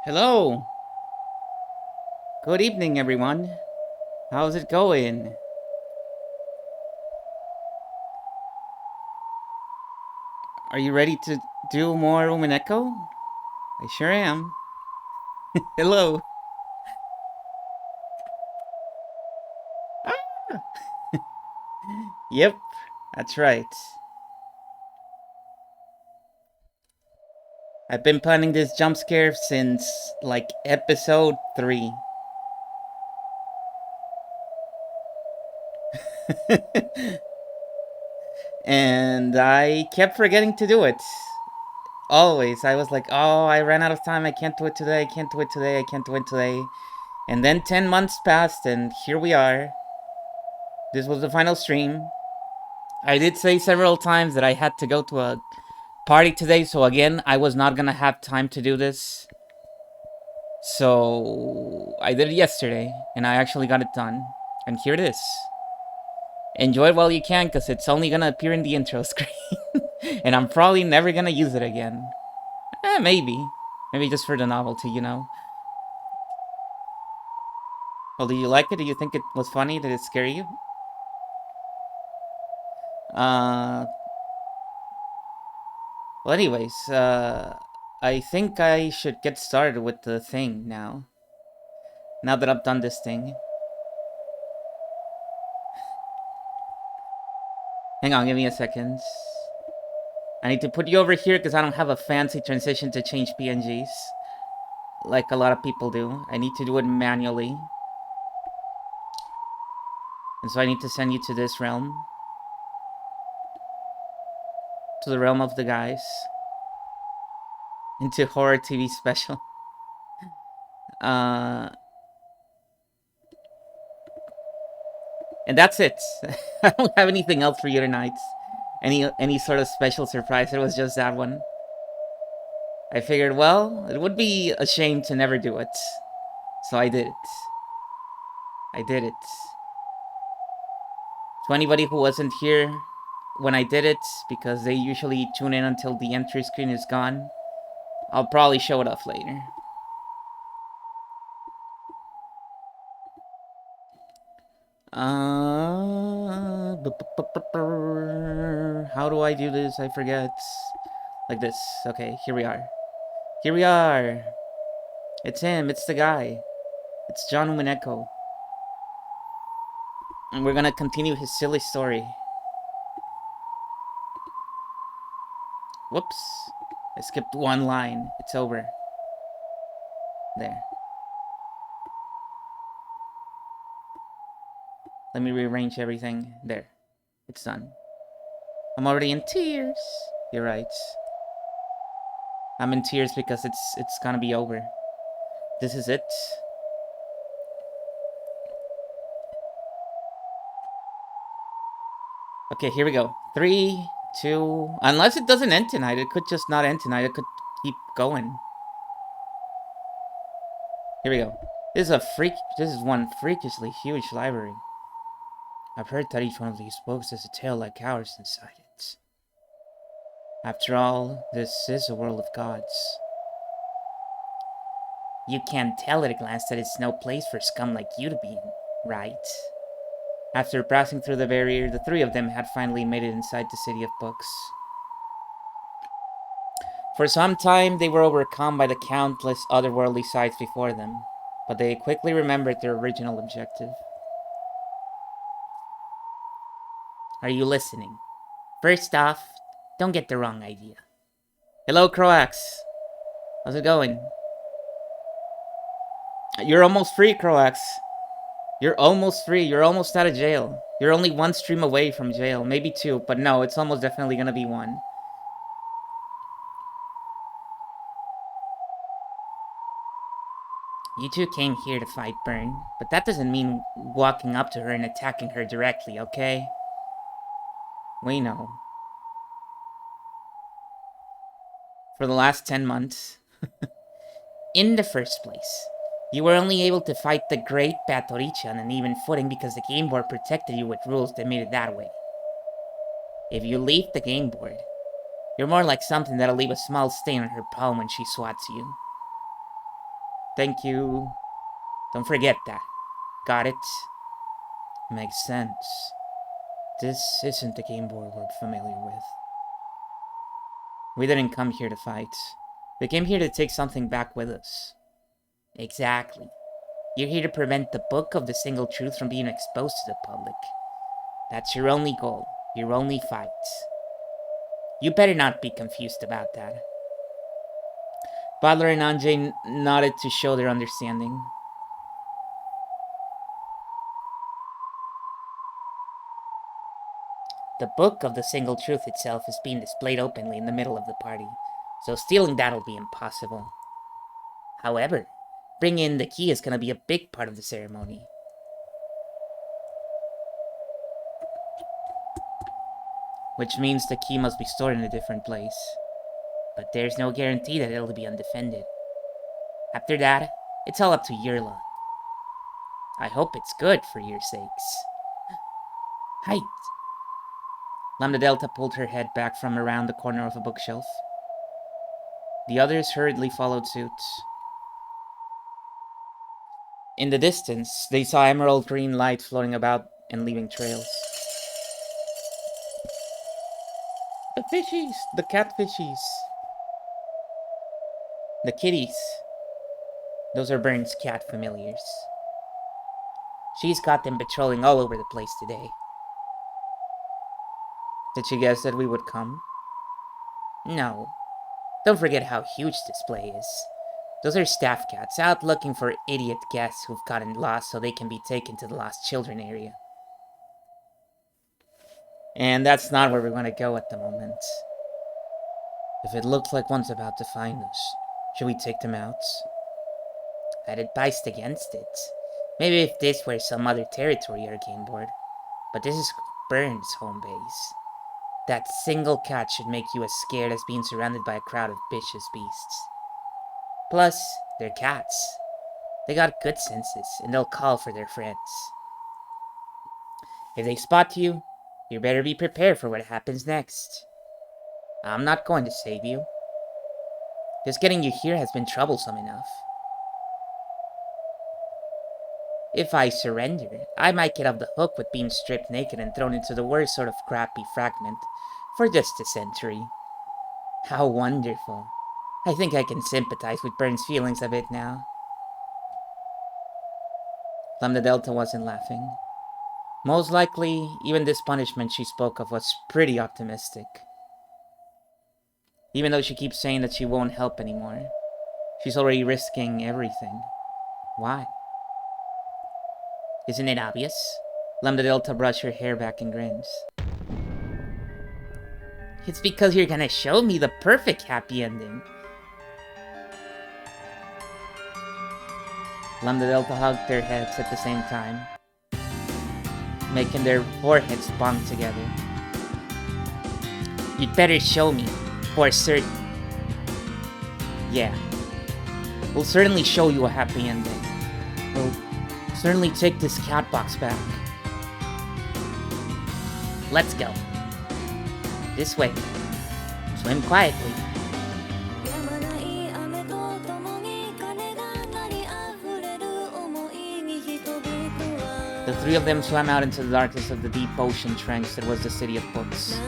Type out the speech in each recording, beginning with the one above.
Hello. Good evening, everyone. How's it going? Are you ready to do more umineko? I sure am. Hello. Ah! Yep, that's right. I've been planning this jump scare since like episode 3. And I kept forgetting to do it. Always. I was like, oh, I ran out of time. I can't do it today. I can't do it today. I can't do it today. And then 10 months passed, and here we are. This was the final stream. I did say several times that I had to go to a party today, so again, I was not gonna have time to do this. So I did it yesterday, and I actually got it done. And here it is. Enjoy it while you can, because it's only gonna appear in the intro screen. And I'm probably never gonna use it again. Maybe. Maybe just for the novelty, you know? Well, do you like it? Do you think it was funny? Did it scare you? Uh, well, anyways, I think I should get started with the thing now. Now that I've done this thing. Hang on, give me a second. I need to put you over here because I don't have a fancy transition to change PNGs. Like a lot of people do. I need to do it manually. And so I need to send you to this realm. To the realm of the guys. Into horror TV special. And that's it. I don't have anything else for you tonight. Any sort of special surprise. It was just that one. I figured, well, it would be a shame to never do it. So I did it. I did it. To anybody who wasn't here when I did it, because they usually tune in until the entry screen is gone, I'll probably show it off later. How do I do this? I forget. Like this. Okay, here we are. Here we are. It's him. It's the guy. It's John Umineko. And we're gonna continue his silly story. Whoops. I skipped one line. It's over. There. Let me rearrange everything. There. It's done. I'm already in tears. You're right. I'm in tears because it's gonna be over. This is it. Okay, here we go. 3, 2... Unless it doesn't end tonight. It could just not end tonight. It could keep going. Here we go. This is one freakishly huge library. I've heard that each one of these books has a tale like ours inside it. After all, this is a world of gods. You can't tell at a glance that it's no place for scum like you to be in, right? After passing through the barrier, the three of them had finally made it inside the City of Books. For some time, they were overcome by the countless otherworldly sights before them, but they quickly remembered their original objective. Are you listening? First off, don't get the wrong idea. Hello, Croax. How's it going? You're almost free, Croax. You're almost free. You're almost out of jail. You're only one stream away from jail. Maybe two, but no, it's almost definitely gonna be one. You two came here to fight Byrne, but that doesn't mean walking up to her and attacking her directly, okay? We know. For the last 10 months. In the first place, you were only able to fight the Great Patoricha on an even footing because the game board protected you with rules that made it that way. If you leave the game board, you're more like something that'll leave a small stain on her palm when she swats you. Thank you. Don't forget that. Got it? Makes sense. This isn't the game board we're familiar with. We didn't come here to fight. We came here to take something back with us. Exactly. You're here to prevent the Book of the Single Truth from being exposed to the public. That's your only goal, your only fight. You better not be confused about that. Butler and Anjay nodded to show their understanding. The Book of the Single Truth itself is being displayed openly in the middle of the party, so stealing that'll be impossible. However, bringing in the key is going to be a big part of the ceremony. Which means the key must be stored in a different place. But there's no guarantee that it'll be undefended. After that, it's all up to your luck. I hope it's good for your sakes. Height! Lambda Delta pulled her head back from around the corner of a bookshelf. The others hurriedly followed suit. In the distance, they saw emerald green light floating about and leaving trails. The fishies! The catfishies! The kitties. Those are Byrne's cat familiars. She's got them patrolling all over the place today. Did she guess that we would come? No. Don't forget how huge this play is. Those are staff cats out looking for idiot guests who've gotten lost so they can be taken to the lost children area. And that's not where we're going to go at the moment. If it looks like one's about to find us, should we take them out? I'd advise against it. Maybe if this were some other territory or game board. But this is Byrne's home base. That single cat should make you as scared as being surrounded by a crowd of vicious beasts. Plus, they're cats. They got good senses, and they'll call for their friends. If they spot you, you better be prepared for what happens next. I'm not going to save you. Just getting you here has been troublesome enough. If I surrender, I might get off the hook with being stripped naked and thrown into the worst sort of crappy fragment for just a century. How wonderful. I think I can sympathize with Byrne's feelings a bit now. Lambda Delta wasn't laughing. Most likely, even this punishment she spoke of was pretty optimistic. Even though she keeps saying that she won't help anymore, she's already risking everything. Why? Isn't it obvious? Lambda Delta brushed her hair back and grins. It's because you're gonna show me the perfect happy ending. Lambda Delta hugged their heads at the same time, making their foreheads bond together. You'd better show me, for certain. Yeah. We'll certainly show you a happy ending. We'll certainly take this cat box back. Let's go. This way. Swim quietly. The three of them swam out into the darkness of the deep ocean trench that was the city of books.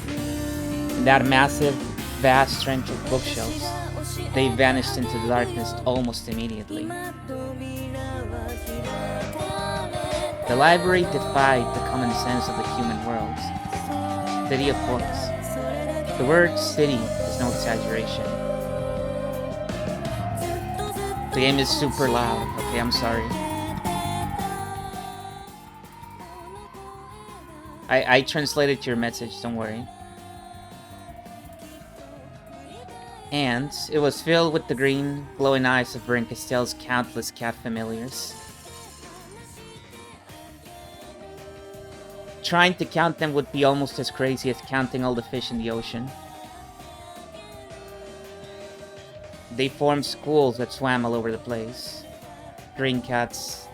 In that massive, vast trench of bookshelves, they vanished into the darkness almost immediately. The library defied the common sense of the human world. City of books. The word city is no exaggeration. The game is super loud, okay, I'm sorry. I translated your message, don't worry. And it was filled with the green, glowing eyes of Byrne Castell's countless cat familiars. Trying to count them would be almost as crazy as counting all the fish in the ocean. They formed schools that swam all over the place. Green cats.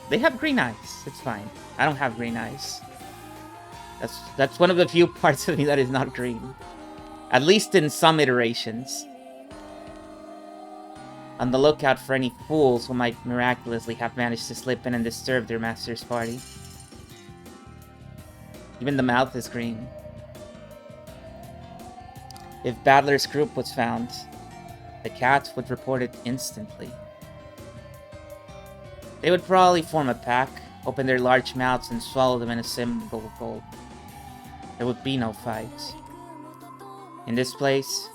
They have green eyes, it's fine. I don't have green eyes. That's one of the few parts of me that is not green. At least in some iterations. on the lookout for any fools who might miraculously have managed to slip in and disturb their master's party. Even the mouth is green. If Battler's group was found, the cat would report it instantly. They would probably form a pack, open their large mouths and swallow them in a single gulp. There would be no fights. In this place,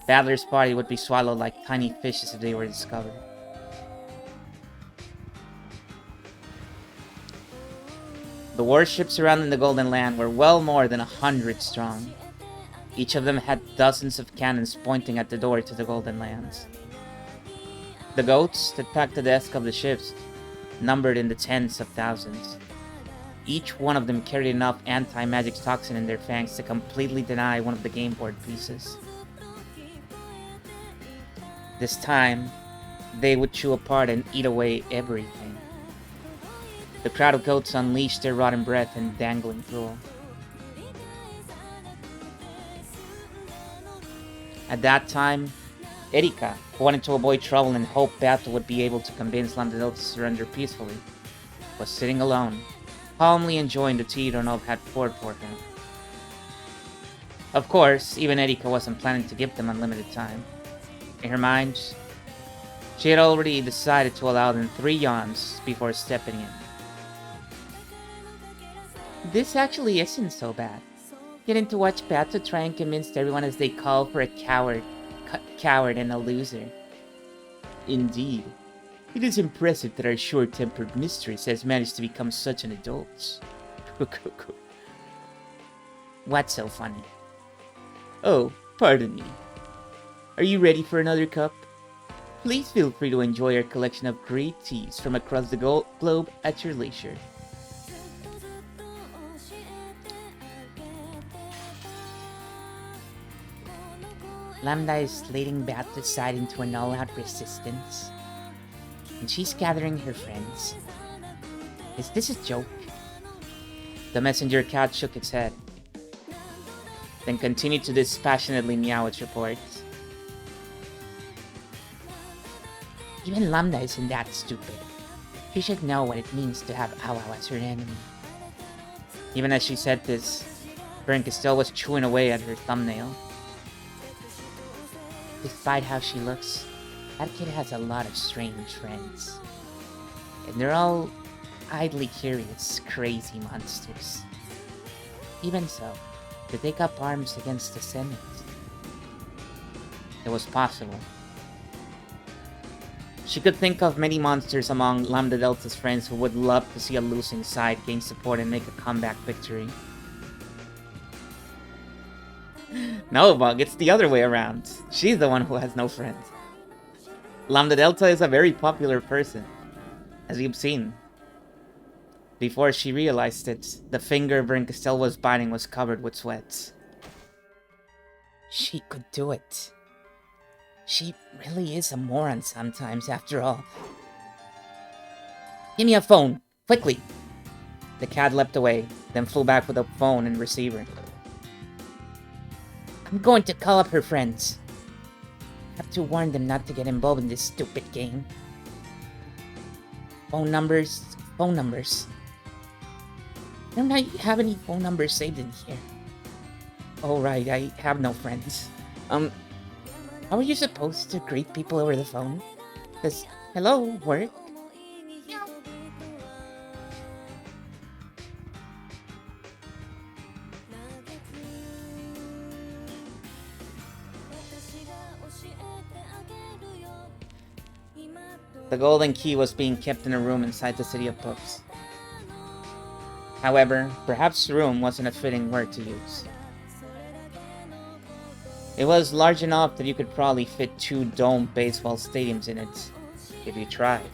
Battler's party would be swallowed like tiny fishes if they were discovered. The warships surrounding the Golden Land were well more than 100 strong. Each of them had dozens of cannons pointing at the door to the Golden Lands. The goats that packed the deck of the ships numbered in the tens of thousands. Each one of them carried enough anti-magic toxin in their fangs to completely deny one of the game board pieces. This time, they would chew apart and eat away everything. The crowd of goats unleashed their rotten breath and dangling drool. At that time, Erika, who wanted to avoid trouble and hoped Battle would be able to convince Lambda to surrender peacefully, was sitting alone, calmly enjoying the tea Ronov had poured for her. Of course, even Erika wasn't planning to give them unlimited time. In her mind, she had already decided to allow them 3 yawns before stepping in. This actually isn't so bad. Getting to watch Battle try and convince everyone as they call for a coward and a loser. Indeed. It is impressive that our short-tempered mistress has managed to become such an adult. What's so funny? Oh, pardon me. Are you ready for another cup? Please feel free to enjoy our collection of great teas from across the globe at your leisure. Lambda is leading Bat aside into an all-out resistance, and she's gathering her friends. Is this a joke? The messenger cat shook its head, then continued to dispassionately meow its reports. Even Lambda isn't that stupid. She should know what it means to have Awao as her enemy. Even as she said this, Veronica still was chewing away at her thumbnail. Despite how she looks, that kid has a lot of strange friends. And they're all idly curious, crazy monsters. Even so, to take up arms against the Senate. It was possible. She could think of many monsters among Lambda Delta's friends who would love to see a losing side gain support and make a comeback victory. No, Bug, it's the other way around. She's the one who has no friends. Lambda Delta is a very popular person, as you've seen. Before she realized it, the finger Brinkastel was biting was covered with sweat. She could do it. She really is a moron sometimes, after all. Give me a phone, quickly! The cat leapt away, then flew back with a phone and receiver. I'm going to call up her friends. I have to warn them not to get involved in this stupid game. Phone numbers. Don't I have any phone numbers saved in here? Oh right, I have no friends. How are you supposed to greet people over the phone? Does hello work? The golden key was being kept in a room inside the City of Books. However, perhaps room wasn't a fitting word to use. It was large enough that you could probably fit 2 domed baseball stadiums in it, if you tried.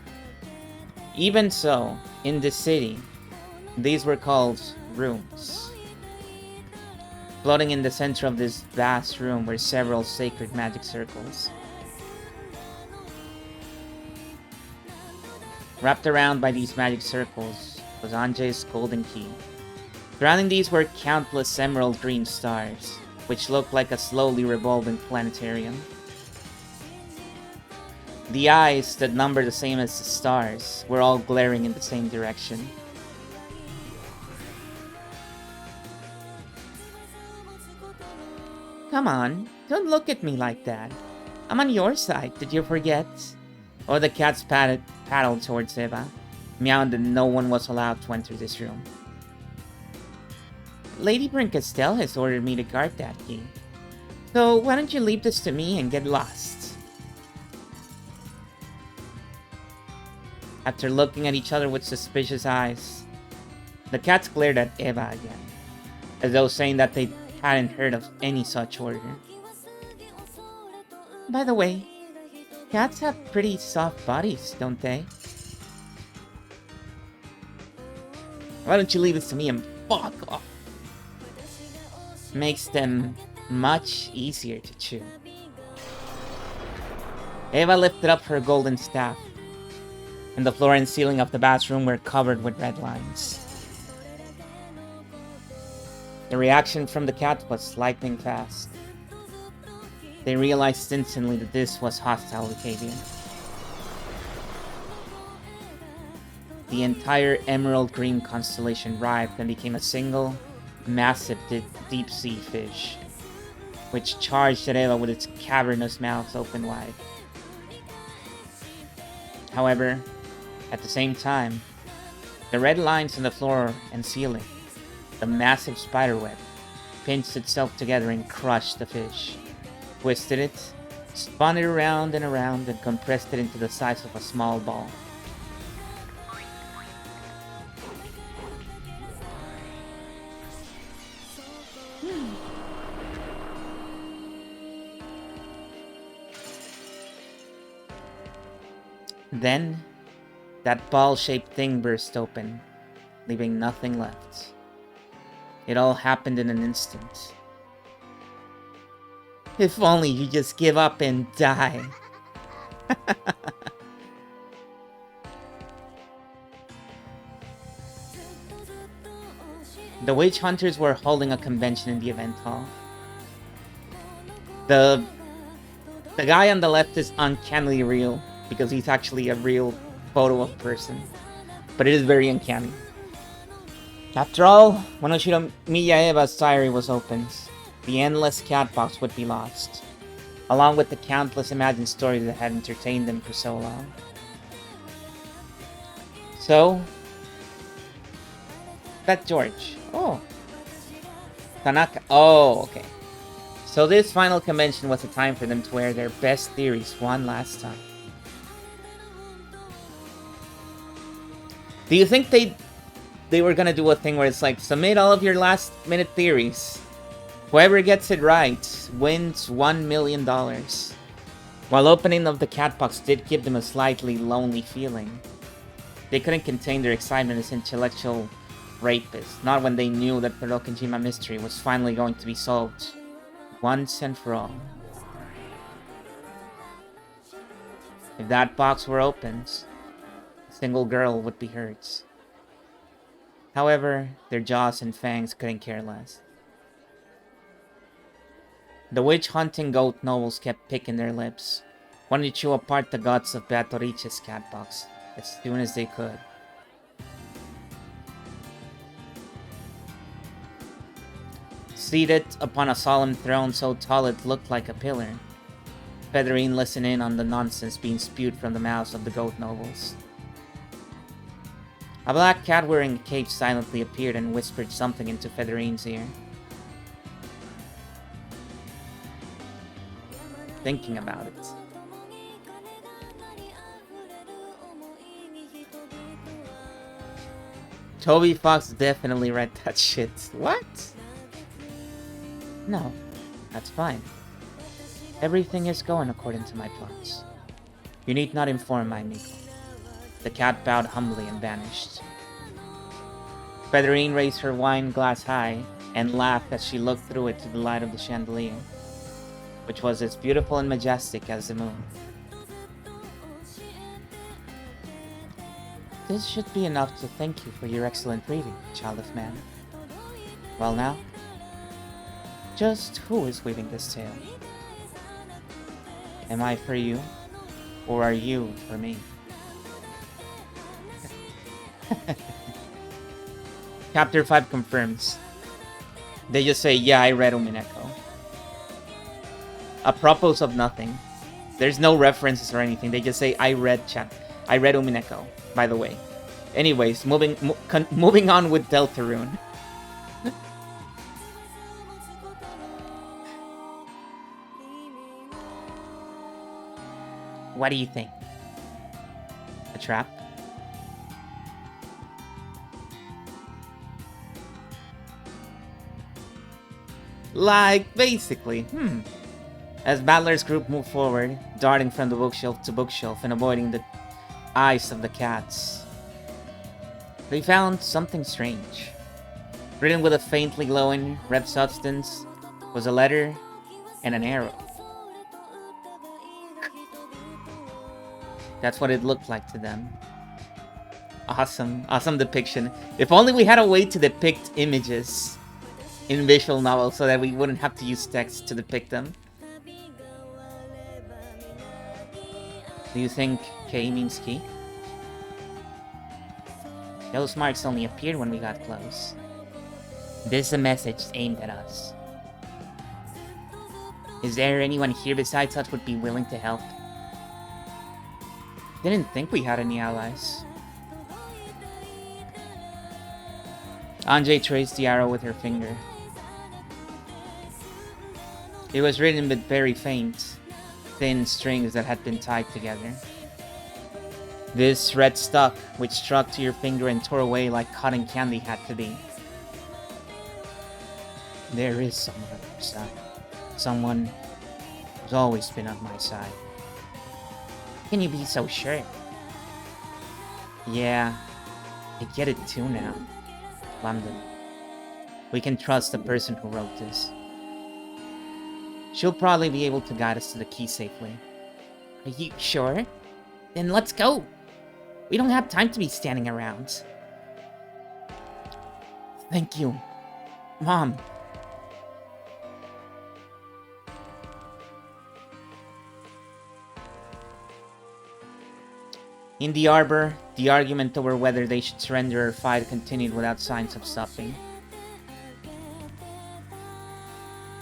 Even so, in the city, these were called rooms. Floating in the center of this vast room were several sacred magic circles. Wrapped around by these magic circles was Anjay's golden key. Surrounding these were countless emerald green stars, which looked like a slowly revolving planetarium. The eyes that number the same as the stars were all glaring in the same direction. Come on, don't look at me like that. I'm on your side, did you forget? Or the cats paddled towards Eva, meowed that no one was allowed to enter this room. Lady Brincastel has ordered me to guard that key. So why don't you leave this to me and get lost? After looking at each other with suspicious eyes, the cats glared at Eva again, as though saying that they hadn't heard of any such order. By the way, cats have pretty soft bodies, don't they? Why don't you leave this to me and fuck off? Makes them much easier to chew. Eva lifted up her golden staff, and the floor and ceiling of the bathroom were covered with red lines. The reaction from the cat was lightning fast. They realized instantly that this was hostile behavior. The entire emerald green constellation writhed and became a single, massive deep-sea fish, which charged at Eva with its cavernous mouth open wide. However, at the same time, the red lines on the floor and ceiling, the massive spiderweb, pinched itself together and crushed the fish, twisted it, spun it around and compressed it into the size of a small ball. Then, that ball-shaped thing burst open, leaving nothing left. It all happened in an instant. If only you just give up and die. The witch hunters were holding a convention in the event hall. The guy on the left is uncannily real, because he's actually a real photo of a person. But it is very uncanny. After all, when Oshiro Miyaeva's diary was opened, the endless cat box would be lost, along with the countless imagined stories that had entertained them for so long. So, that George. Oh. Tanaka. Oh, okay. So this final convention was a time for them to air their best theories one last time. Do you think they were gonna do a thing where it's like, submit all of your last minute theories. Whoever gets it right wins $1 million. While opening of the cat box did give them a slightly lonely feeling, they couldn't contain their excitement as intellectual rapists, not when they knew that the Rokujima mystery was finally going to be solved, once and for all. If that box were opened, a single girl would be hers. However, their jaws and fangs couldn't care less. The witch-hunting goat nobles kept picking their lips, wanting to chew apart the guts of Beatorice's cat box as soon as they could. Seated upon a solemn throne so tall it looked like a pillar, Federine listened in on the nonsense being spewed from the mouths of the goat nobles. A black cat wearing a cape silently appeared and whispered something into Federine's ear. Thinking about it. Toby Fox definitely read that shit. What? No, that's fine. Everything is going according to my plans. You need not inform my amigo. The cat bowed humbly and vanished. Federine raised her wine glass high and laughed as she looked through it to the light of the chandelier, which was as beautiful and majestic as the moon. This should be enough to thank you for your excellent reading, child of man. Well now, just who is weaving this tale? Am I for you, Or are you for me? Chapter 5 confirms. They just say, yeah, I read umineko. Apropos of nothing. There's no references or anything. They just say, I read umineko, by the way. Anyways, moving on with Deltarune. What do you think? A trap? Like, basically, As Battler's group moved forward, darting from the bookshelf to bookshelf and avoiding the eyes of the cats, they found something strange. Written with a faintly glowing red substance was a letter and an arrow. That's what it looked like to them. Awesome depiction. If only we had a way to depict images in visual novels so that we wouldn't have to use text to depict them. Do you think K means key? Those marks only appeared when we got close. This is a message aimed at us. Is there anyone here besides us would be willing to help? Didn't think we had any allies. Anjay traced the arrow with her finger. It was written with very faint, thin strings that had been tied together. This red stuff, which struck to your finger and tore away like cotton candy, had to be. There is someone on your side. Someone who's always been on my side. Can you be so sure? Yeah, I get it too now. London. We can trust the person who wrote this. She'll probably be able to guide us to the key safely. Are you sure? Then let's go! We don't have time to be standing around. Thank you, Mom. In the arbor, the argument over whether they should surrender or fight continued without signs of stopping.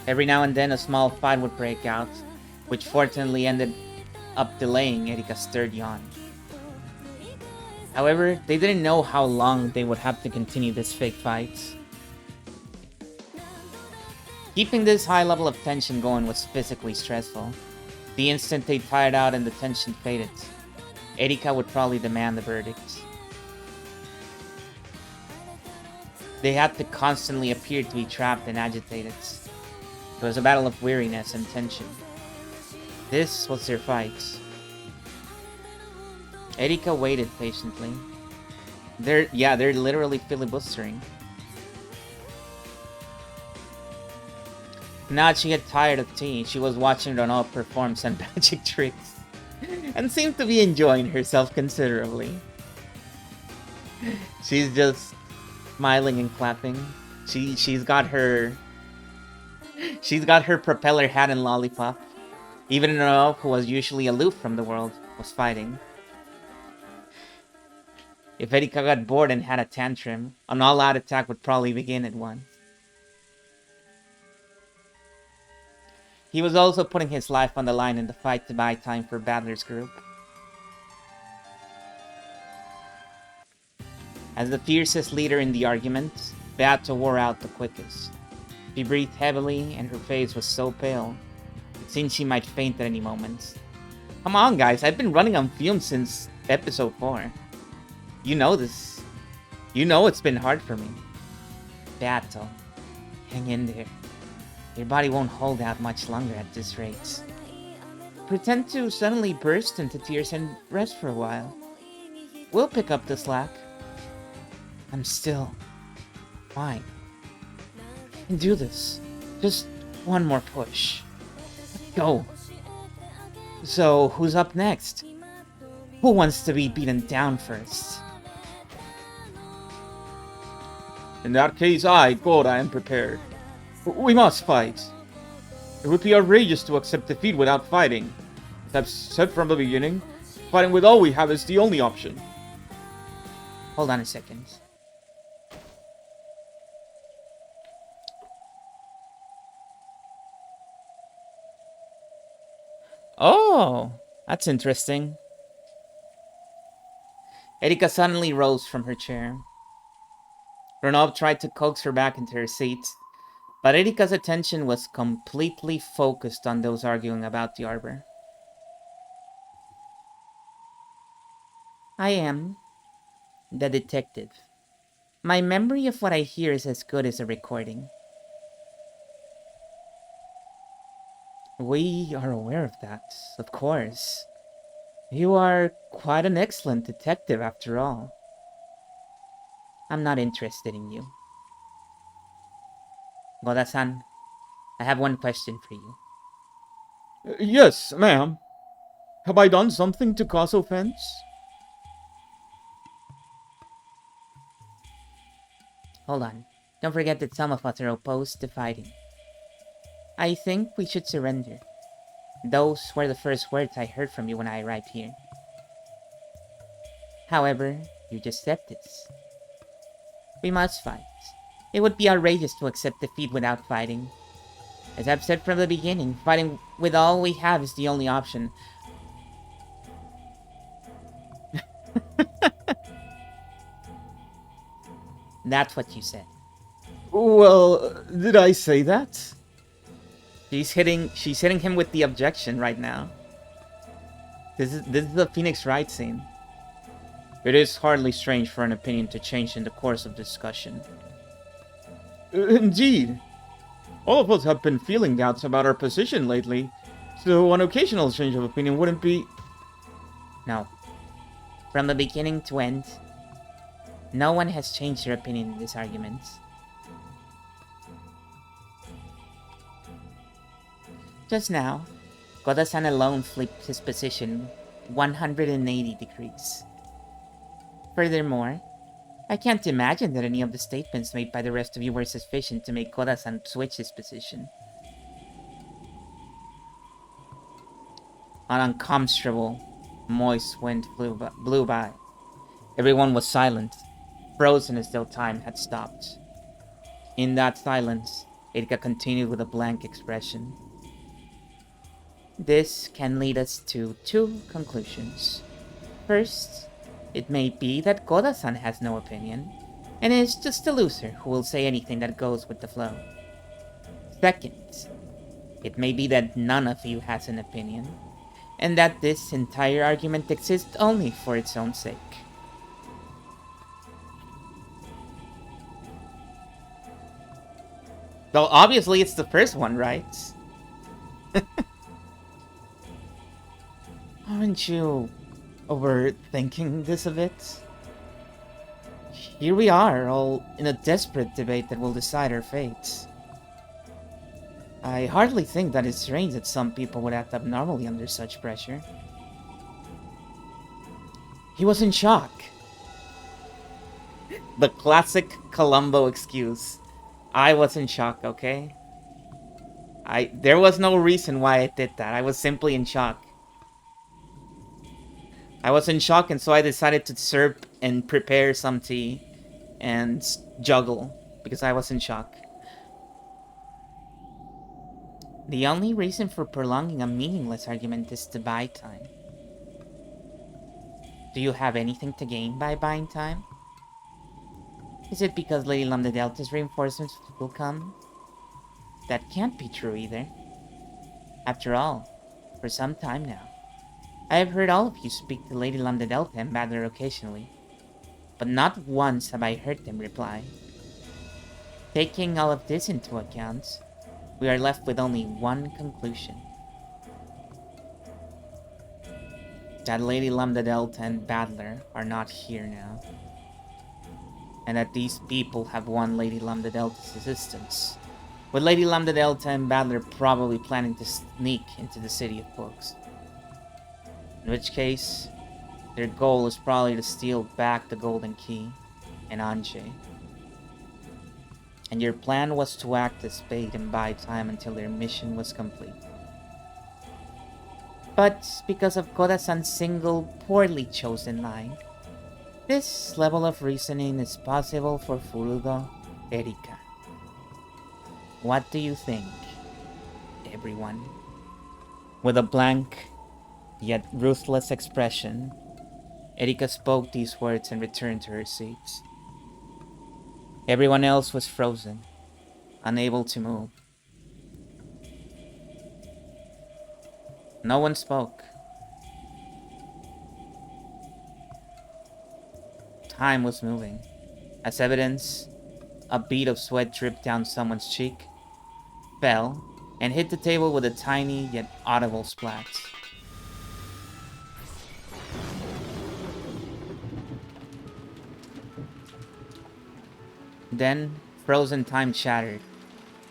Every now and then a small fight would break out, which fortunately ended up delaying Erika's third yawn. However, they didn't know how long they would have to continue this fake fight. Keeping this high level of tension going was physically stressful. The instant they tired out and the tension faded, Erika would probably demand the verdict. They had to constantly appear to be trapped and agitated. It was a battle of weariness and tension. This was their fight. Erika waited patiently. They're literally filibustering. Now that she had tired of tea, she was watching Ronald perform some magic tricks and seemed to be enjoying herself considerably. She's just smiling and clapping. She's got her propeller hat and lollipop. Even Ronald, who was usually aloof from the world, was fighting. If Erika got bored and had a tantrum, an all-out attack would probably begin at once. He was also putting his life on the line in the fight to buy time for Battler's group. As the fiercest leader in the argument, Beato wore out the quickest. She breathed heavily and her face was so pale, it seemed she might faint at any moment. Come on guys, I've been running on fumes since episode 4. You know this. You know it's been hard for me. Beato, hang in there. Your body won't hold out much longer at this rate. Pretend to suddenly burst into tears and rest for a while. We'll pick up the slack. I'm still fine. I can do this. Just one more push. Go. So, who's up next? Who wants to be beaten down first? In that case, God, I am prepared. We must fight. It would be outrageous to accept defeat without fighting. As I've said from the beginning, Fighting with all we have is the only option. Hold on a second. Oh, that's interesting. Erika suddenly rose from her chair. Renov tried to coax her back into her seat, but Erika's attention was completely focused on those arguing about the arbor. I am the detective. My memory of what I hear is as good as a recording. We are aware of that, of course. You are quite an excellent detective, after all. I'm not interested in you. Goda-san, I have one question for you. Yes, ma'am. Have I done something to cause offense? Hold on. Don't forget that some of us are opposed to fighting. I think we should surrender. Those were the first words I heard from you when I arrived here. However, you just stepped it. We must fight. It would be outrageous to accept defeat without fighting. As I've said from the beginning, fighting with all we have is the only option. That's what you said. Well, did I say that? She's hitting him with the objection right now. This is the Phoenix Wright scene. It is hardly strange for an opinion to change in the course of discussion. Indeed. All of us have been feeling doubts about our position lately, so an occasional change of opinion wouldn't be... No. From the beginning to end, no one has changed their opinion in this argument. Just now, Goda-san alone flipped his position 180 degrees. Furthermore, I can't imagine that any of the statements made by the rest of you were sufficient to make Goda-san switch his position. An uncomfortable, moist wind blew by. Everyone was silent, frozen as though time had stopped. In that silence, Erika continued with a blank expression. This can lead us to two conclusions. First, it may be that Goda-san has no opinion, and is just a loser who will say anything that goes with the flow. Second, it may be that none of you has an opinion, and that this entire argument exists only for its own sake. Well, obviously it's the first one, right? Aren't you overthinking this a bit? Here we are, all in a desperate debate that will decide our fates. I hardly think that it's strange that some people would act abnormally under such pressure. He was in shock. The classic Columbo excuse. I was in shock, okay? There was no reason why I did that. I was simply in shock. I was in shock, and so I decided to serve and prepare some tea and juggle because I was in shock. The only reason for prolonging a meaningless argument is to buy time. Do you have anything to gain by buying time? Is it because Lady Lambda Delta's reinforcements will come? That can't be true either. After all, for some time now, I have heard all of you speak to Lady Lambda Delta and Battler occasionally, but not once have I heard them reply. Taking all of this into account, we are left with only one conclusion. That Lady Lambda Delta and Battler are not here now. And that these people have won Lady Lambda Delta's assistance, with Lady Lambda Delta and Battler probably planning to sneak into the City of Books. In which case, their goal is probably to steal back the Golden Key and Anjay. And your plan was to act as bait and buy time until their mission was complete. But because of Koda-san's single poorly chosen line, this level of reasoning is possible for Furugo, Erika. What do you think, everyone? With a blank, yet ruthless expression, Erika spoke these words and returned to her seat. Everyone else was frozen, unable to move. No one spoke. Time was moving. As evidence, a bead of sweat dripped down someone's cheek, fell, and hit the table with a tiny yet audible splat. Then, frozen time shattered,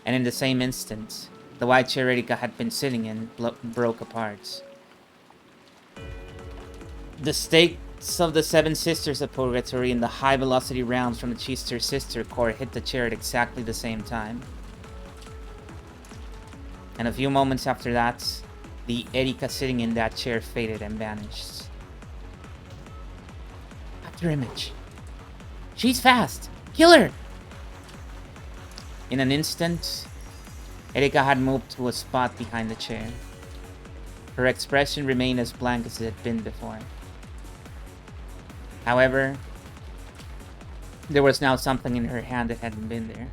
and in the same instant, the white chair Erika had been sitting in broke apart. The stakes of the Seven Sisters of Purgatory and the high-velocity rounds from the Cheester Sister Core hit the chair at exactly the same time. And a few moments after that, the Erika sitting in that chair faded and vanished. After image. She's fast! Kill her! In an instant, Erika had moved to a spot behind the chair. Her expression remained as blank as it had been before. However, there was now something in her hand that hadn't been there.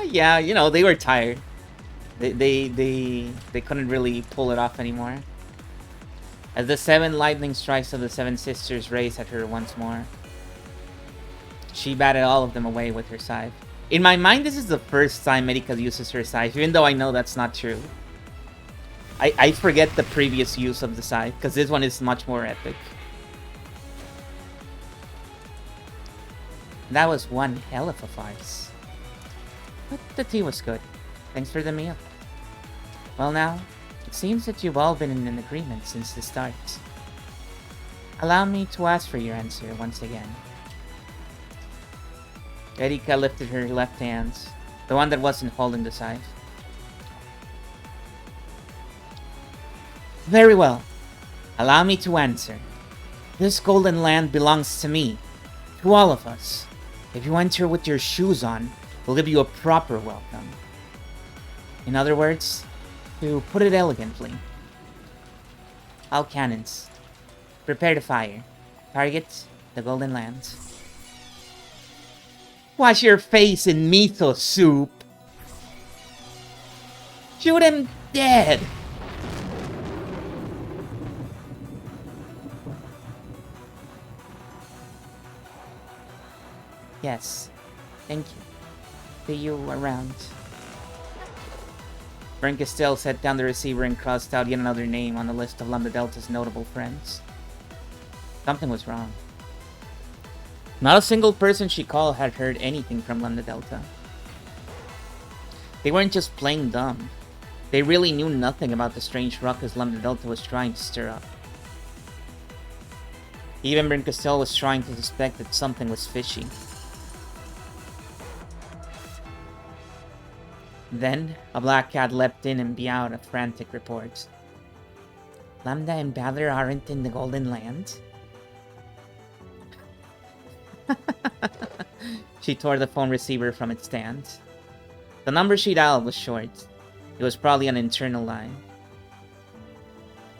Yeah, you know, they were tired. They couldn't really pull it off anymore. As the 7 lightning strikes of the Seven Sisters raised at her once more, she batted all of them away with her scythe. In my mind, this is the first time Erika uses her scythe, even though I know that's not true. I forget the previous use of the scythe, because this one is much more epic. That was one hell of a farce. But the tea was good. Thanks for the meal. Well now, it seems that you've all been in an agreement since the start. Allow me to ask for your answer once again. Erika lifted her left hand, the one that wasn't holding the scythe. Very well. Allow me to answer. This golden land belongs to me, to all of us. If you enter with your shoes on, we'll give you a proper welcome. In other words, to put it elegantly, all cannons, prepare to fire. Target, the golden land. Wash your face in miso soup. Shoot him dead. Yes, thank you. See you around. Brinkestell set down the receiver and crossed out yet another name on the list of Lambda Delta's notable friends. Something was wrong. Not a single person she called had heard anything from Lambda Delta. They weren't just plain dumb. They really knew nothing about the strange ruckus Lambda Delta was trying to stir up. Even Brinkestell was trying to suspect that something was fishy. Then, a black cat leapt in and meowed a frantic report. Lambda and Balor aren't in the Golden Land? She tore the phone receiver from its stand. The number she dialed was short. It was probably an internal line.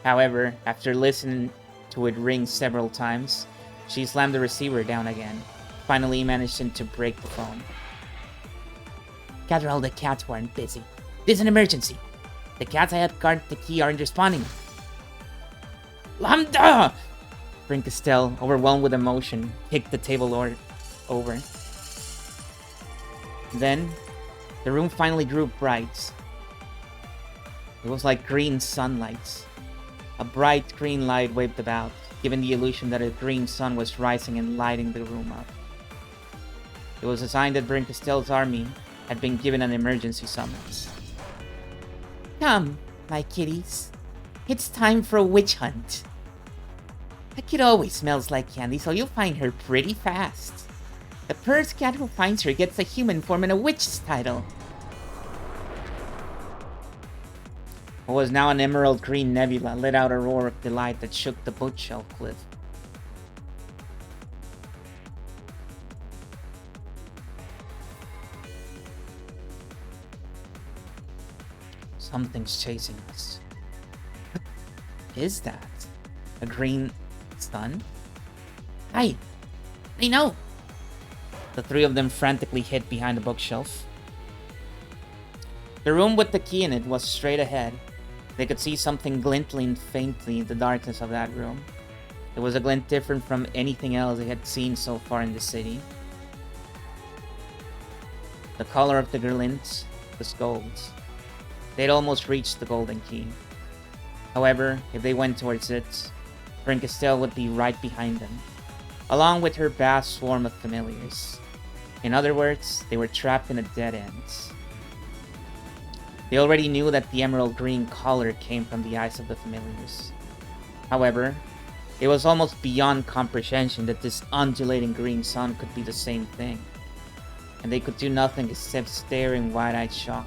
However, after listening to it ring several times, she slammed the receiver down again, finally managing to break the phone. Gather all the cats who aren't busy. This is an emergency. The cats I had guarded the key aren't responding. Lambda! Brinkestell, overwhelmed with emotion, kicked the table over. Then, the room finally grew bright. It was like green sunlight. A bright green light waved about, giving the illusion that a green sun was rising and lighting the room up. It was a sign that Brinkestell's army had been given an emergency summons. Come, my kitties. It's time for a witch hunt. A kid always smells like candy, so you'll find her pretty fast. The first cat who finds her gets a human form and a witch's title. What was now an emerald green nebula let out a roar of delight that shook the bookshelf cliff. Something's chasing us. What is that? A green sun? Hi! They know! The three of them frantically hid behind the bookshelf. The room with the key in it was straight ahead. They could see something glinting faintly in the darkness of that room. It was a glint different from anything else they had seen so far in the city. The color of the glint was gold. They'd almost reached the golden key. However, if they went towards it, Brinkestelle would be right behind them, along with her vast swarm of familiars. In other words, they were trapped in a dead end. They already knew that the emerald green color came from the eyes of the familiars. However, it was almost beyond comprehension that this undulating green sun could be the same thing, and they could do nothing except stare in wide-eyed shock.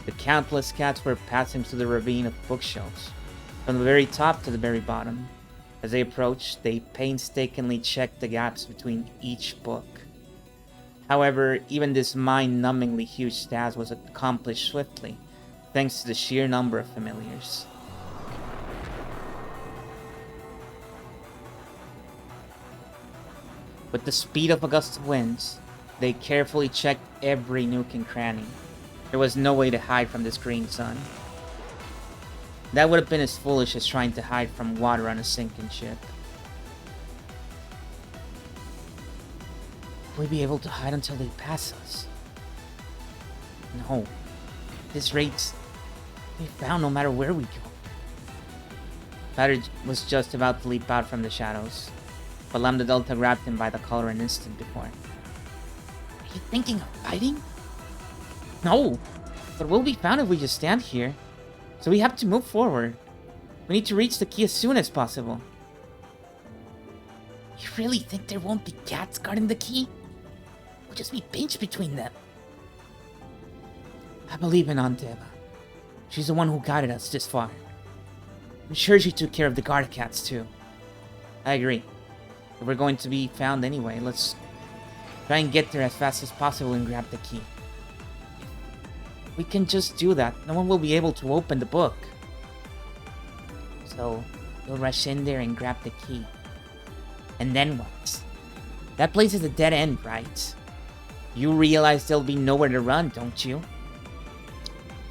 The countless cats were passing through the ravine of bookshelves, from the very top to the very bottom. As they approached, they painstakingly checked the gaps between each book. However, even this mind-numbingly huge task was accomplished swiftly, thanks to the sheer number of familiars. With the speed of a gust of winds, they carefully checked every nook and cranny. There was no way to hide from this green sun. That would have been as foolish as trying to hide from water on a sinking ship. Will we be able to hide until they pass us? No. At this rate, we're found no matter where we go. Batter was just about to leap out from the shadows, but Lambda Delta grabbed him by the collar an instant before. Are you thinking of fighting? No, but we'll be found if we just stand here. So we have to move forward. We need to reach the key as soon as possible. You really think there won't be cats guarding the key? We'll just be pinched between them. I believe in Anteba. She's the one who guided us this far. I'm sure she took care of the guard cats too. I agree. If we're going to be found anyway, let's try and get there as fast as possible and grab the key. We can just do that. No one will be able to open the book. So, we'll rush in there and grab the key. And then what? That place is a dead end, right? You realize there'll be nowhere to run, don't you?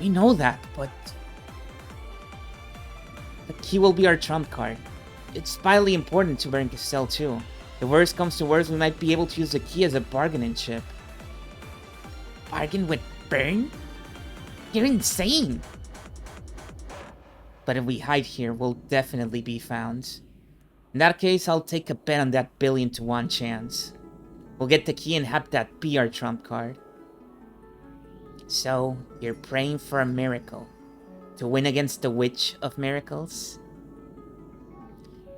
We know that, but... the key will be our trump card. It's vitally important to Brinkestelle too. If worst comes to worst, we might be able to use the key as a bargaining chip. Bargain with Bern? You're insane! But if we hide here, we'll definitely be found. In that case, I'll take a bet on that 1,000,000,000 chance. We'll get the key and have that be our trump card. So, you're praying for a miracle. To win against the Witch of Miracles?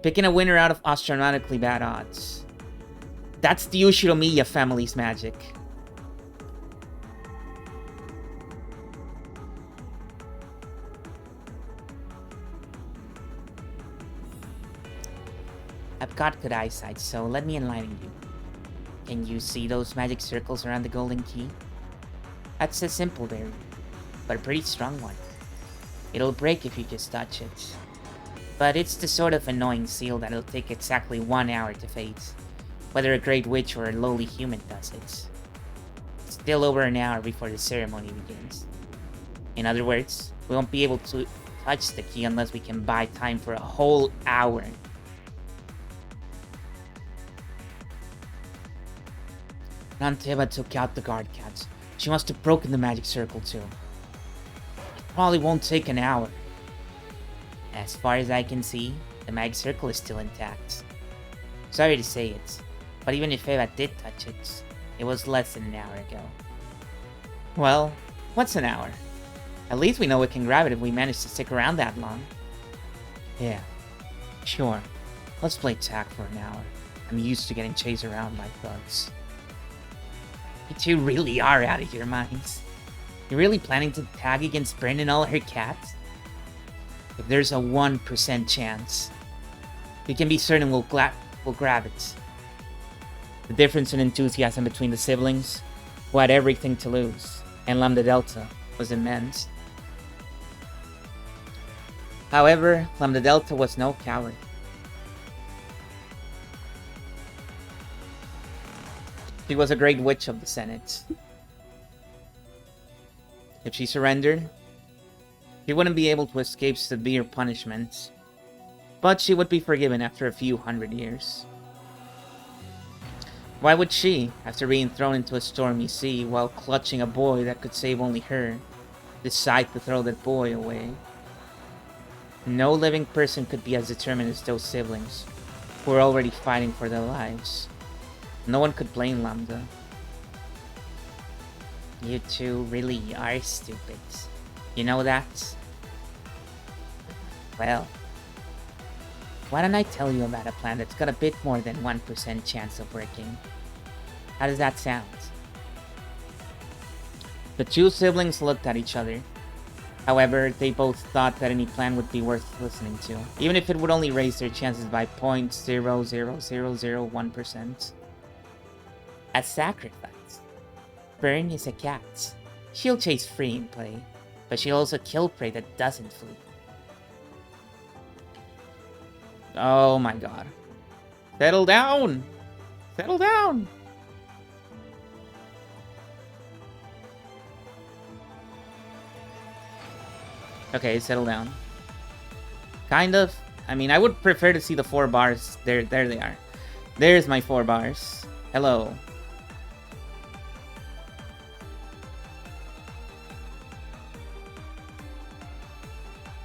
Picking a winner out of astronomically bad odds. That's the Ushiromiya family's magic. I've got good eyesight, so let me enlighten you. Can you see those magic circles around the golden key? That's a simple barrier, but a pretty strong one. It'll break if you just touch it. But it's the sort of annoying seal that'll take exactly 1 hour to fade, whether a great witch or a lowly human does it. It's still over an hour before the ceremony begins. In other words, we won't be able to touch the key unless we can buy time for a whole hour. Nanteba took out the guard cats. She must have broken the magic circle too. It probably won't take an hour. As far as I can see, the magic circle is still intact. Sorry to say it, but even if Eva did touch it, it was less than an hour ago. Well, what's an hour? At least we know we can grab it if we manage to stick around that long. Yeah, sure. Let's play tag for an hour. I'm used to getting chased around by thugs. You two really are out of your minds. You're really planning to tag against Bryn and all her cats? If there's a 1% chance, we can be certain we'll grab it. The difference in enthusiasm between the siblings, who had everything to lose, and Lambda Delta was immense. However, Lambda Delta was no coward. She was a great witch of the Senate. If she surrendered, she wouldn't be able to escape severe punishments, but she would be forgiven after a few hundred years. Why would she, after being thrown into a stormy sea while clutching a boy that could save only her, decide to throw that boy away? No living person could be as determined as those siblings, who were already fighting for their lives. No one could blame Lambda. You two really are stupid. You know that? Well, why don't I tell you about a plan that's got a bit more than 1% chance of working? How does that sound? The two siblings looked at each other. However, they both thought that any plan would be worth listening to, even if it would only raise their chances by 0.00001%. A sacrifice. Fern is a cat. She'll chase free and play, but she'll also kill prey that doesn't flee. Oh my god. Settle down! Settle down! Okay, settle down. Kind of. I mean, I would prefer to see the 4 bars. There they are. There's my 4 bars. Hello.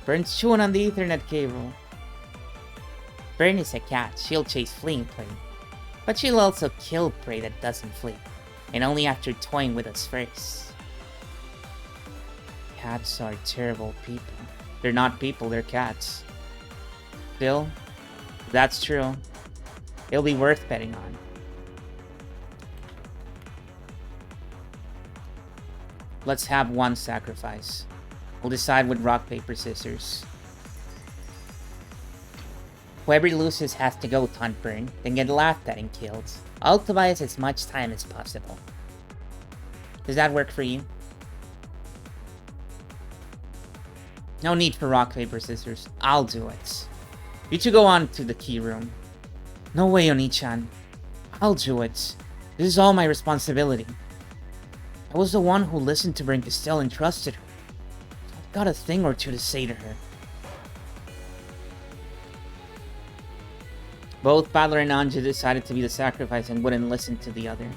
Burn's chewing on the Ethernet cable. Burn is a cat. She'll chase fleeing prey. But she'll also kill prey that doesn't flee. And only after toying with us first. Cats are terrible people. They're not people, they're cats. Still, if that's true, it'll be worth betting on. Let's have one sacrifice. We'll decide with rock, paper, scissors. Whoever loses has to go hunt Burn, then get laughed at and killed. I'll buy us as much time as possible. Does that work for you? No need for rock, paper, scissors. I'll do it. You two go on to the key room. No way, Oni-chan. I'll do it. This is all my responsibility. I was the one who listened to Burn Castell and trusted her. I've got a thing or two to say to her. Both Paddler and Anja decided to be the sacrifice and wouldn't listen to the other.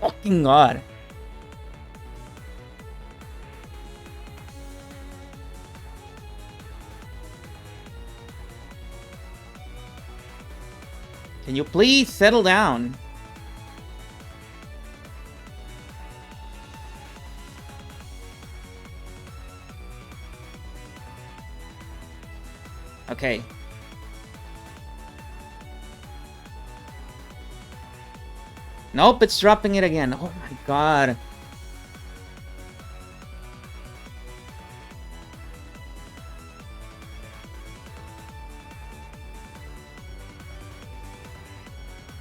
Fucking god. Can you please settle down? Okay. Nope, it's dropping it again. Oh my god.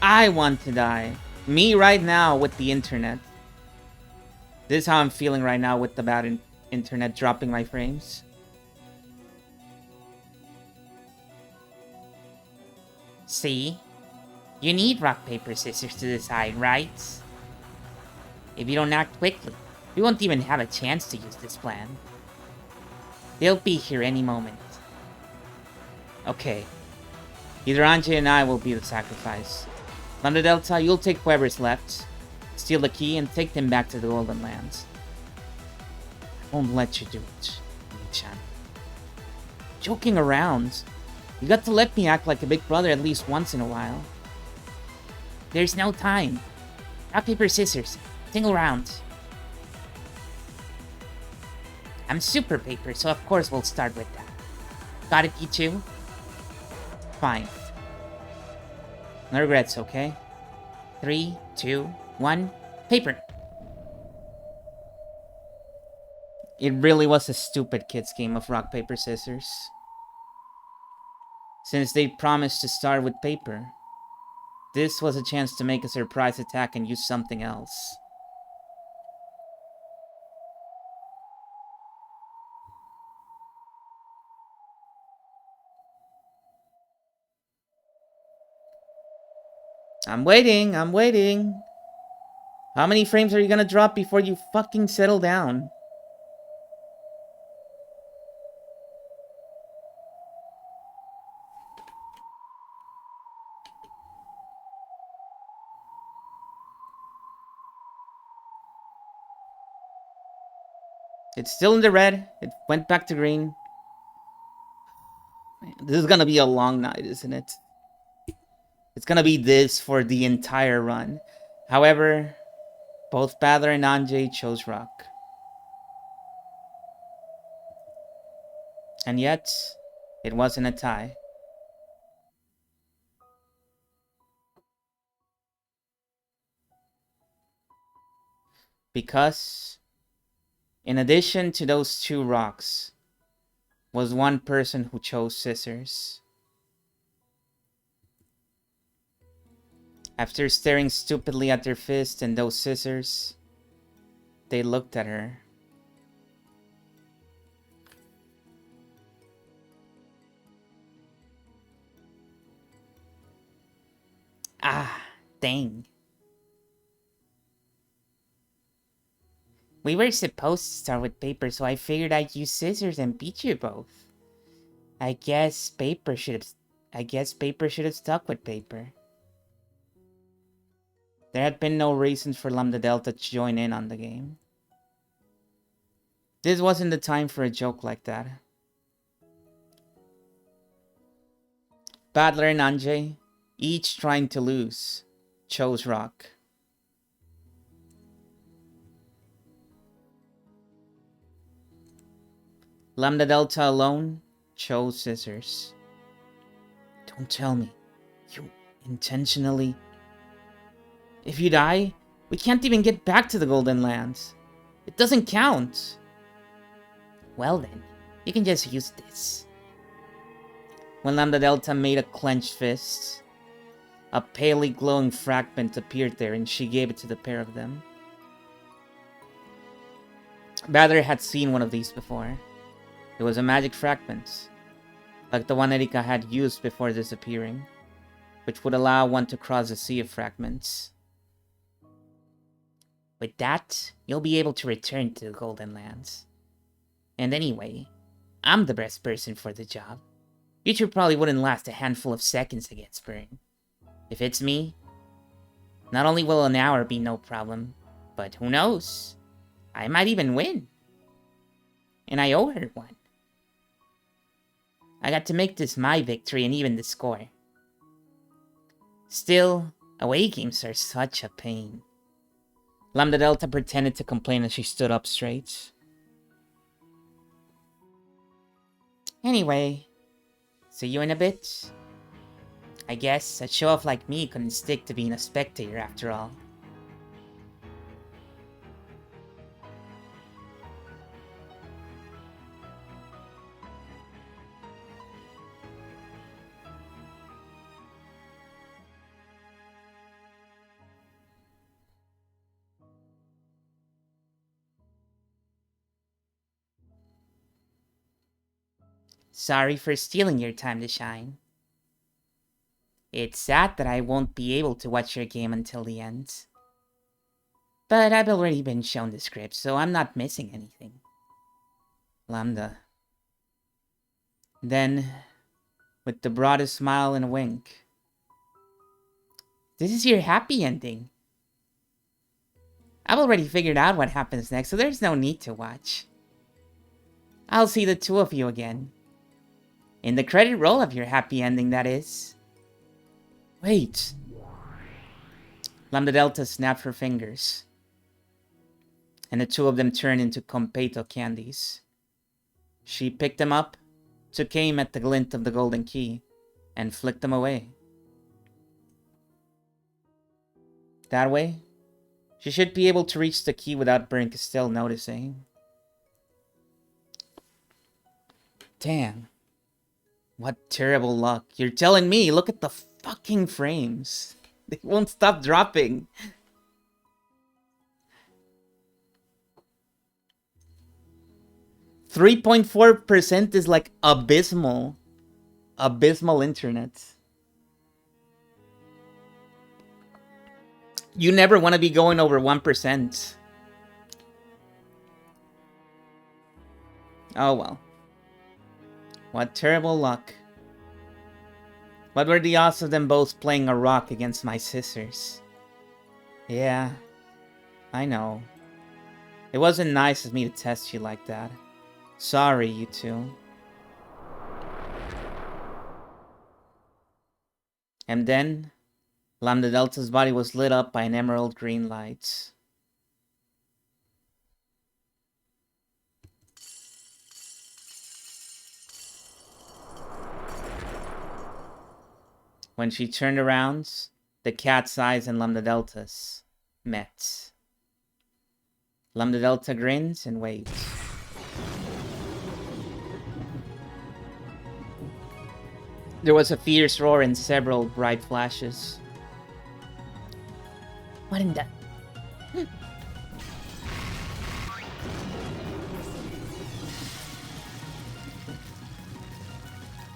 I want to die. Me right now with the internet. This is how I'm feeling right now with the bad internet dropping my frames. See? You need rock, paper, scissors to decide, right? If you don't act quickly, we won't even have a chance to use this plan. They'll be here any moment. Okay. Either Anja and I will be the sacrifice. Lambda Delta, you'll take whoever's left, steal the key, and take them back to the Golden Lands. I won't let you do it, Oni-chan. Joking around. You got to let me act like a big brother at least once in a while. There's no time. Rock, paper, scissors. Single round. I'm super paper, so of course we'll start with that. Got it, you two? Fine. No regrets, okay? 3, 2, 1. Paper. It really was a stupid kid's game of rock, paper, scissors. Since they promised to start with paper, this was a chance to make a surprise attack and use something else. I'm waiting, I'm waiting. How many frames are you gonna drop before you fucking settle down? It's still in the red. It went back to green. This is gonna be a long night, isn't it? It's gonna be this for the entire run. However, both Badler and Anjay chose rock. And yet, it wasn't a tie. Because, in addition to those two rocks, was one person who chose scissors. After staring stupidly at their fist and those scissors, they looked at her. Ah, dang. We were supposed to start with paper, so I figured I'd use scissors and beat you both. I guess paper should have stuck with paper. There had been no reason for Lambda Delta to join in on the game. This wasn't the time for a joke like that. Badler and Anjay, each trying to lose, chose rock. Lambda Delta alone chose scissors. Don't tell me. You intentionally... If you die, we can't even get back to the Golden Lands. It doesn't count. Well then, you can just use this. When Lambda Delta made a clenched fist, a palely glowing fragment appeared there and she gave it to the pair of them. Badler had seen one of these before. It was a magic fragment, like the one Erika had used before disappearing, which would allow one to cross a sea of fragments. With that, you'll be able to return to the Golden Lands. And anyway, I'm the best person for the job. You two probably wouldn't last a handful of seconds against Burn. If it's me, not only will an hour be no problem, but who knows? I might even win. And I owe her one. I got to make this my victory and even the score. Still, away games are such a pain. Lambda Delta pretended to complain as she stood up straight. Anyway, see you in a bit. I guess a show-off like me couldn't stick to being a spectator after all. Sorry for stealing your time to shine. It's sad that I won't be able to watch your game until the end. But I've already been shown the script, so I'm not missing anything. Lambda. Then, with the broadest smile and a wink. This is your happy ending. I've already figured out what happens next, so there's no need to watch. I'll see the two of you again. In the credit roll of your happy ending, that is. Wait. Lambda Delta snapped her fingers, and the two of them turned into Competo candies. She picked them up, took aim at the glint of the golden key, and flicked them away. That way, she should be able to reach the key without Brink still noticing. Damn. What terrible luck. You're telling me, look at the fucking frames. They won't stop dropping. 3.4% is like abysmal. Abysmal internet. You never want to be going over 1%. Oh well. What terrible luck. What were the odds of them both playing a rock against my sisters? Yeah, I know. It wasn't nice of me to test you like that. Sorry, you two. And then, Lambda Delta's body was lit up by an emerald green light. When she turned around, the cat's eyes and Lambda Delta's met. Lambda Delta grins and waved. There was a fierce roar and several bright flashes. What in the...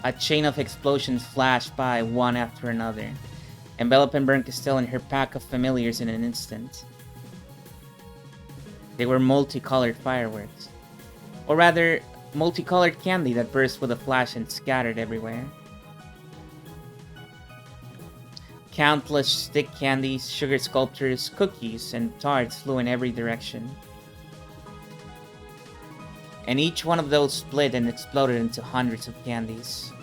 A chain of explosions flashed by one after another, enveloping Bernkastel and her pack of familiars in an instant. They were multicolored fireworks. Or rather, multicolored candy that burst with a flash and scattered everywhere. Countless stick candies, sugar sculptures, cookies, and tarts flew in every direction. And each one of those split and exploded into hundreds of candies.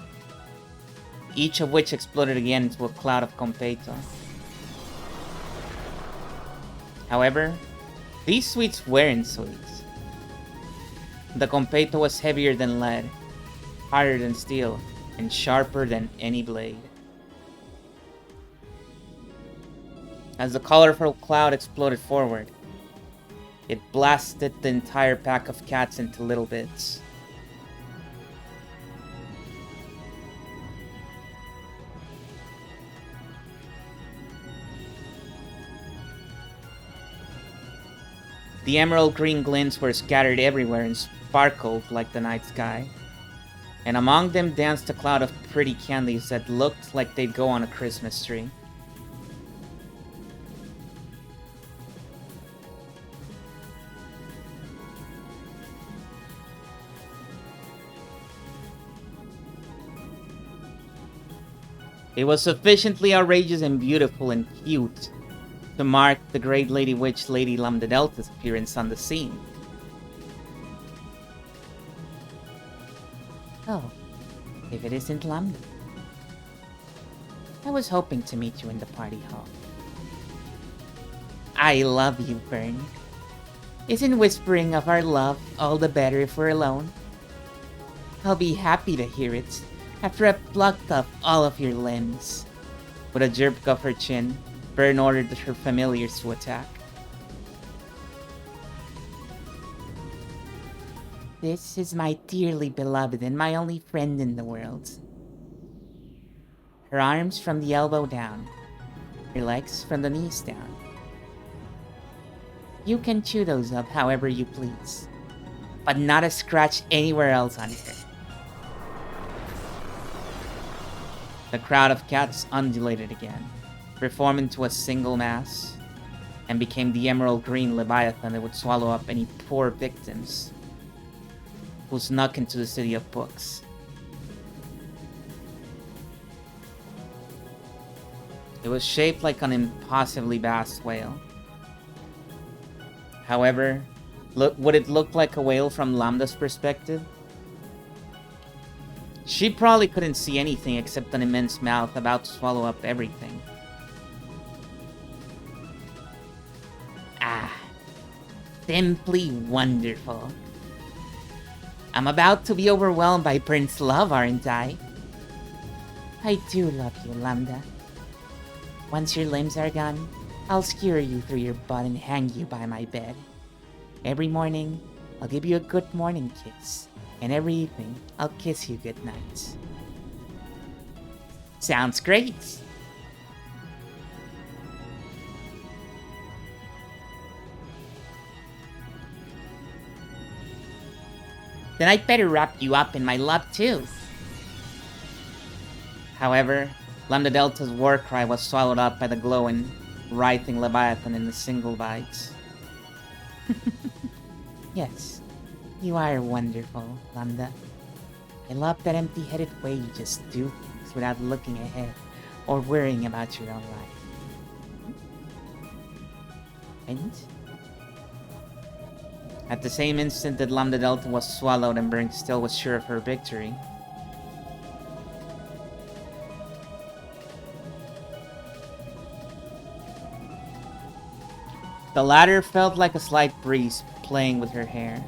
Each of which exploded again into a cloud of competo. However, these sweets weren't sweets. The competo was heavier than lead, harder than steel, and sharper than any blade. As the colorful cloud exploded forward, it blasted the entire pack of cats into little bits. The emerald green glints were scattered everywhere and sparkled like the night sky. And among them danced a cloud of pretty candies that looked like they'd go on a Christmas tree. It was sufficiently outrageous and beautiful and cute to mark the great Lady Witch Lady Lambda Delta's appearance on the scene. Oh, if it isn't Lambda. I was hoping to meet you in the party hall. I love you, Bern. Isn't whispering of our love all the better if we're alone? I'll be happy to hear it after I've plucked off all of your limbs. With a jerk of her chin, Bern ordered her familiars to attack. This is my dearly beloved and my only friend in the world. Her arms from the elbow down, her legs from the knees down. You can chew those up however you please, but not a scratch anywhere else on her. The crowd of cats undulated again, reformed into a single mass, and became the emerald green leviathan that would swallow up any poor victims who snuck into the city of books. It was shaped like an impossibly vast whale. However, would it look like a whale from Lambda's perspective? She probably couldn't see anything except an immense mouth about to swallow up everything. Ah, simply wonderful. I'm about to be overwhelmed by Prince Love, aren't I? I do love you, Lambda. Once your limbs are gone, I'll skewer you through your butt and hang you by my bed. Every morning, I'll give you a good morning kiss, and every evening, I'll kiss you good night. Sounds great! Then I'd better wrap you up in my love too. However, Lambda Delta's war cry was swallowed up by the glowing, writhing Leviathan in a single bite. Yes, you are wonderful, Lambda. I love that empty-headed way you just do things without looking ahead or worrying about your own life. And at the same instant that Lambda Delta was swallowed and Bring still was sure of her victory, the latter felt like a slight breeze playing with her hair.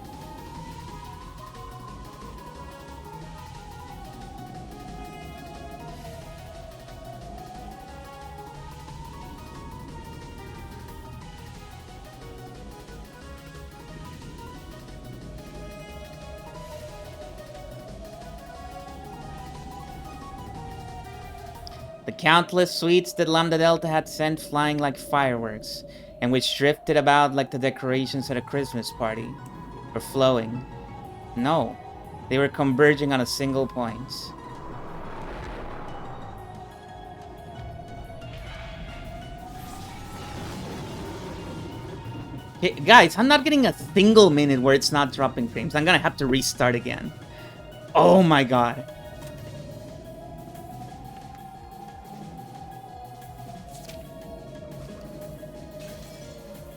The countless sweets that Lambda Delta had sent flying like fireworks, and which drifted about like the decorations at a Christmas party, were flowing. No, they were converging on a single point. Hey, guys, I'm not getting a single minute where it's not dropping frames. I'm gonna have to restart again. Oh my god.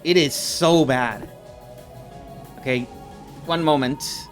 It is so bad. Okay, one moment.